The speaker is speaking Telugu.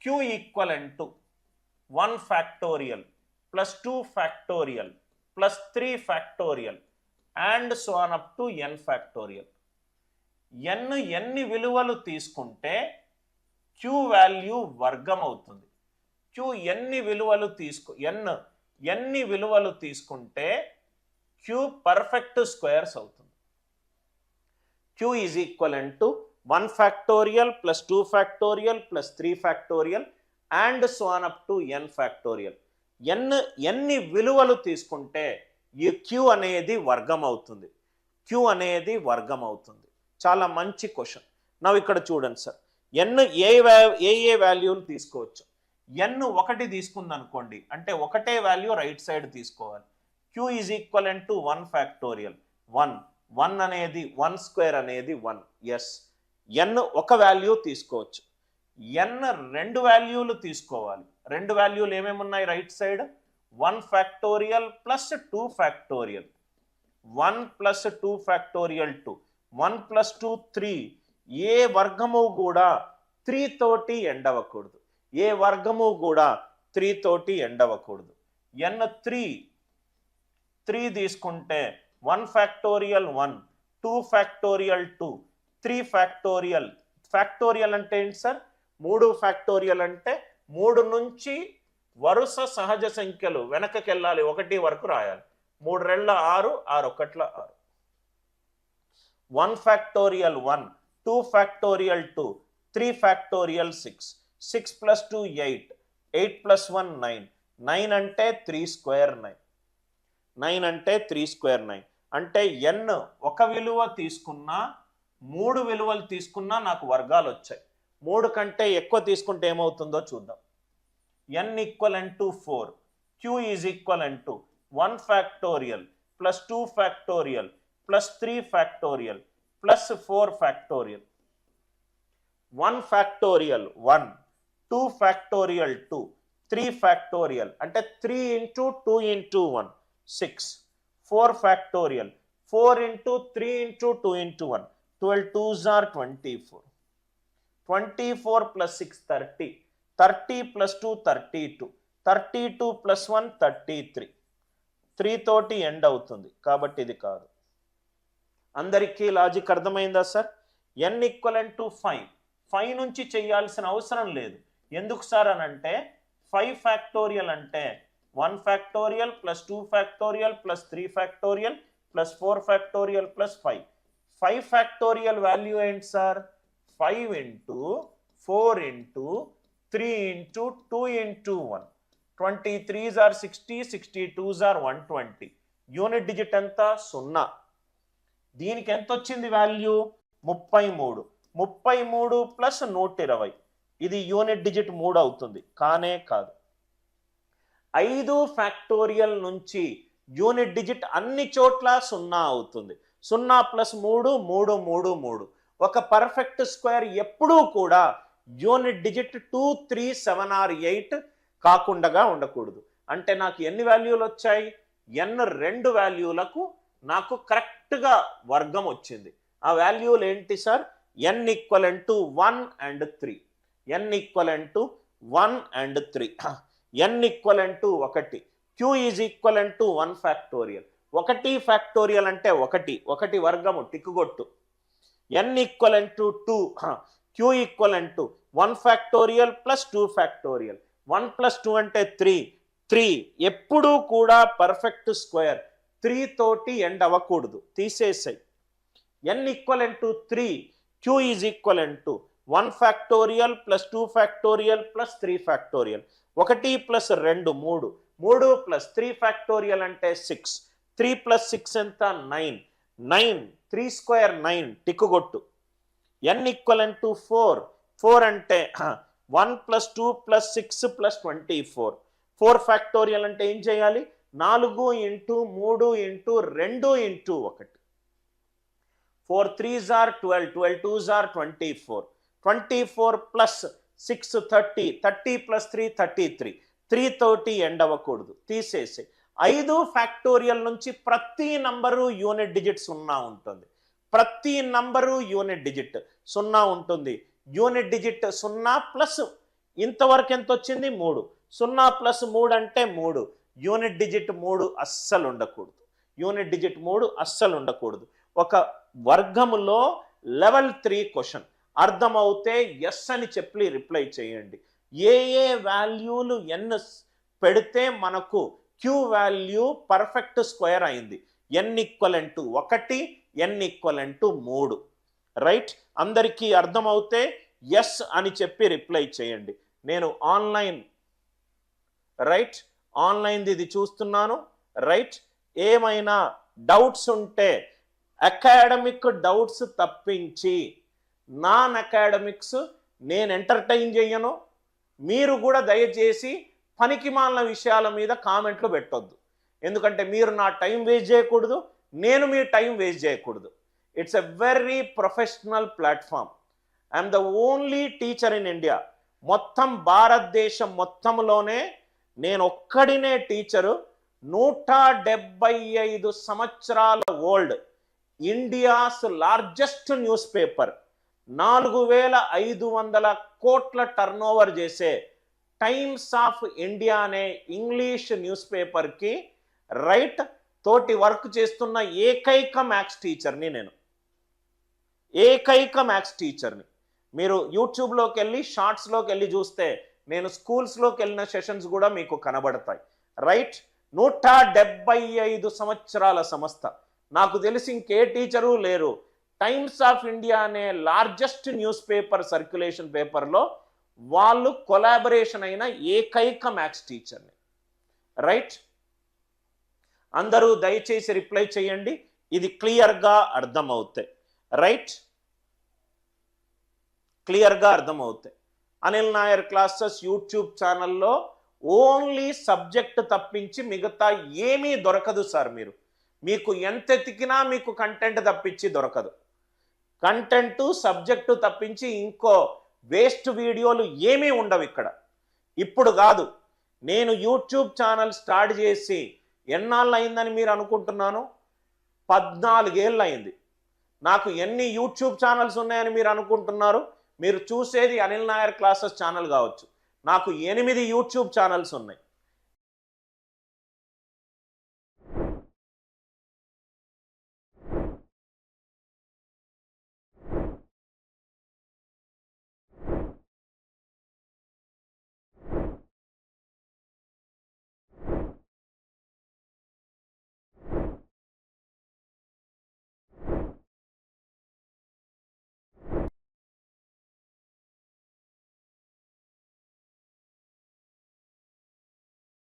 q equivalent to 1 factorial plus 2 factorial plus 3 factorial and so on up to n factorial. n ఎన్ని విలువలు తీసుకుంటే q వాల్యూ వర్గం అవుతుంది. q ఎన్ని విలువలు ఎన్ని విలువలు తీసుకుంటే q పర్ఫెక్ట్ స్క్వేర్స్ అవుతుంది. q is equivalent to 1 factorial plus 2 factorial plus 3 factorial and so on up to n factorial. ఎన్ని విలువలు తీసుకుంటే ఈ q అనేది వర్గం అవుతుంది. q అనేది వర్గం అవుతుంది. చాలా మంచి క్వశ్చన్. నా ఇక్కడ చూడండి సార్, n ఏ వాల్యూలు తీసుకోవచ్చు. n ఒకటి తీసుకుంది అనుకోండి అంటే ఒకటే వాల్యూ రైట్ సైడ్ తీసుకోవాలి. q is equivalent to 1 factorial 1 అనేది 1 స్క్వేర్ అనేది 1. ఎస్, n ఒక వాల్యూ తీసుకోవచ్చు. n రెండు వాల్యూలు తీసుకోవాలి. రెండు వాల్యూలు ఏమేమి ఉన్నాయి right side? 1 factorial plus 2 factorial 1 plus 2 factorial 2 1 plus 2 3. ఏ వర్గము కూడా 3 తోటి ఎండ్ అవ్వకూడదు. ఏ వర్గము కూడా 3 తోటి ఎండ్ అవ్వకూడదు. n 3 తీసుకుంటే 1 ఫ్యాక్టోరియల్ 1 2 ఫ్యాక్టోరియల్ 2 3 ఫ్యాక్టోరియల్. ఫ్యాక్టోరియల్ అంటే ఏంటి సార్? 3 ఫ్యాక్టోరియల్ అంటే 3 నుంచి వరుస సహజ సంఖ్యలు వెనకకి వెళ్ళాలి, 1 వరకు రాయాలి. 3 రెళ్ళ 6 6 ఒకట్ల 6. 1 factorial 1 2 factorial 2 3 factorial 6 6 plus 2 8 8 plus 1 9 9 అంటే 3 స్క్వేర్ 9 అంటే 3 స్క్వేర్ 9. అంటే n ఒక విలువ తీసుకున్నా 3 విలువలు తీసుకున్నా నాకు వర్గాలు వచ్చాయి. 3 కంటే ఎక్కువ తీసుకుంటే ఏమవుతుందో చూద్దాం. n equivalent to 4 q is equivalent to 1 factorial plus 2 factorial plus 3 factorial plus 4 factorial. 1 factorial 1 2 factorial 2 3 factorial అంటే 3 into 2 into 1 6 4 factorial 4 into 3 into 2 into 1 12 2s are 24 24 plus 6 30 30 plus 2 32 32 plus 1 33 3 తోటి ఎండ్ అవుతుంది కాబట్టి ఇది కాదు. అందరికీ లాజిక్ అర్థమైందా సార్? n ఈక్వలెంట్ టు 5 నుంచి చేయాల్సిన అవసరం లేదు. ఎందుకు సార్ అని అంటే 5 ఫ్యాక్టోరియల్ అంటే 1 factorial plus 2 factorial plus 3 factorial plus 4 factorial plus 5 factorial value ఏంటి sir? 5 into 4 into 3 into 2 into 1 23s are 60 62s are 120. Unit digit ఎంత? 0. దీనికి ఎంత వచ్చింది వాల్యూ? 33 ప్లస్ 120. ఇది యూనిట్ డిజిట్ 3 అవుతుంది. కానే కాదు. 5 ఫ్యాక్టోరియల్ నుంచి యూనిట్ డిజిట్ అన్ని చోట్ల 0 అవుతుంది. 0 ప్లస్ 3 3 3 3. ఒక పర్ఫెక్ట్ స్క్వేర్ ఎప్పుడూ కూడా యూనిట్ డిజిట్ 2 3 7 or 8 కాకుండా ఉండకూడదు. అంటే నాకు ఎన్ని వాల్యూలు వచ్చాయి? n రెండు వాల్యూలకు నాకు కరెక్ట్గా వర్గం వచ్చింది. ఆ వాల్యూలు ఏంటి sir? n equivalent to 1 and 3 n equivalent to 1 and 3 n equivalent to 1 q is equivalent to 1 factorial 1 factorial అంటే 1 వర్గము టిక్కుగొట్టు. n equivalent to 2 q equivalent to 1 factorial plus 2 factorial 1 plus 2 అంటే 3 ఎప్పుడూ కూడా పర్ఫెక్ట్ స్క్వేర్ 3 తోటి ఎండ్ అవ్వకూడదు, తీసేసాయి. n equivalent to 3 q is equivalent to 1 factorial plus 2 factorial plus 3 factorial 1 plus 2 3 plus 3 factorial అంటే 6 3 ప్లస్ 6 ఎంత? 9 3 స్క్వేర్ 9 టిక్కుగొట్టు. n ఈక్వలెంట్ టు 4 అంటే 1 ప్లస్ 2 ప్లస్ 6 ప్లస్ 24 4 ఫ్యాక్టోరియల్ అంటే ఏం చేయాలి? 4 into 3 into 2 into 1 4 3s are 12 12 2s are 24 plus 6 30 plus 3 33 3 తోటి ఎండ్ అవ్వకూడదు, తీసేసి. 5 ఫ్యాక్టోరియల్ నుంచి ప్రతి నంబరు యూనిట్ డిజిట్ 0 ఉంటుంది. ప్రతి నంబరు యూనిట్ డిజిట్ 0 ఉంటుంది. యూనిట్ డిజిట్ 0 ప్లస్ ఇంతవరకు ఎంత వచ్చింది 3. 0 ప్లస్ 3 అంటే 3. యూనిట్ డిజిట్ 3 అస్సలు ఉండకూడదు. యూనిట్ డిజిట్ 3 అస్సలు ఉండకూడదు. ఒక వర్గములో లెవెల్ 3 క్వశ్చన్ అర్థమవుతే ఎస్ అని చెప్పి రిప్లై చేయండి. ఏ వాల్యూలు ఎన్ పెడితే మనకు క్యూ వాల్యూ పర్ఫెక్ట్ స్క్వేర్ అయింది. n equivalent 1, n equivalent 3. Right, అందరికీ అర్థమవుతే ఎస్ అని చెప్పి రిప్లై చేయండి. నేను ఆన్లైన్ ఇది చూస్తున్నాను. రైట్, ఏమైనా డౌట్స్ ఉంటే అకాడమిక్ డౌట్స్ తప్పించి నాన్ అకాడమిక్స్ నేను ఎంటర్టైన్ చేయను. మీరు కూడా దయచేసి పనికిమాలిన విషయాల మీద కామెంట్లు పెట్టొద్దు. ఎందుకంటే మీరు నా టైం వేస్ట్ చేయకూడదు, నేను మీ టైం వేస్ట్ చేయకూడదు. It's a very professional platform. I'm the only teacher in India. మొత్తం భారతదేశం మొత్తంలోనే నేను ఒక్కడినే టీచరు. 175 సంవత్సరాల old India's largest news paper, 4500 కోట్ల టర్నోవర్ చేసే టైమ్స్ ఆఫ్ ఇండియా అనే ఇంగ్లీష్ న్యూస్ పేపర్కి రైట్ తోటి వర్క్ చేస్తున్న ఏకైక మ్యాథ్స్ టీచర్ని నేను. ఏకైక మ్యాథ్స్ టీచర్ని. మీరు యూట్యూబ్లోకి వెళ్ళి షార్ట్స్లోకి వెళ్ళి చూస్తే నేను స్కూల్స్లోకి వెళ్ళిన సెషన్స్ కూడా మీకు కనబడతాయి. రైట్, 175 సంవత్సరాల సంస్థ. నాకు తెలిసి ఇంకే టీచరు లేరు. టైమ్స్ ఆఫ్ ఇండియా అనే లార్జెస్ట్ న్యూస్ పేపర్ సర్క్యులేషన్ పేపర్లో వాళ్ళు కొలాబరేషన్ అయిన ఏకైక మ్యాథ్స్ టీచర్ని. రైట్, అందరూ దయచేసి రిప్లై చేయండి, ఇది క్లియర్గా అర్థమవుతాయి. రైట్, క్లియర్గా అర్థమవుతాయి. అనిల్ నాయర్ క్లాసెస్ యూట్యూబ్ ఛానల్లో ఓన్లీ సబ్జెక్ట్ తప్పించి మిగతా ఏమీ దొరకదు సార్. మీకు ఎంత ఎతికినా మీకు కంటెంట్ తప్పించి దొరకదు. కంటెంట్ సబ్జెక్టు తప్పించి ఇంకో వేస్ట్ వీడియోలు ఏమీ ఉండవు ఇక్కడ. ఇప్పుడు కాదు, నేను యూట్యూబ్ ఛానల్ స్టార్ట్ చేసి ఎన్నాళ్ళు అయిందని మీరు అనుకుంటున్నాను? 14 ఏళ్ళు అయింది. నాకు ఎన్ని యూట్యూబ్ ఛానల్స్ ఉన్నాయని మీరు అనుకుంటున్నారు? మీరు చూసేది అనిల్ నాయర్ క్లాసెస్ ఛానల్ కావచ్చు. నాకు 8 యూట్యూబ్ ఛానల్స్ ఉన్నాయి.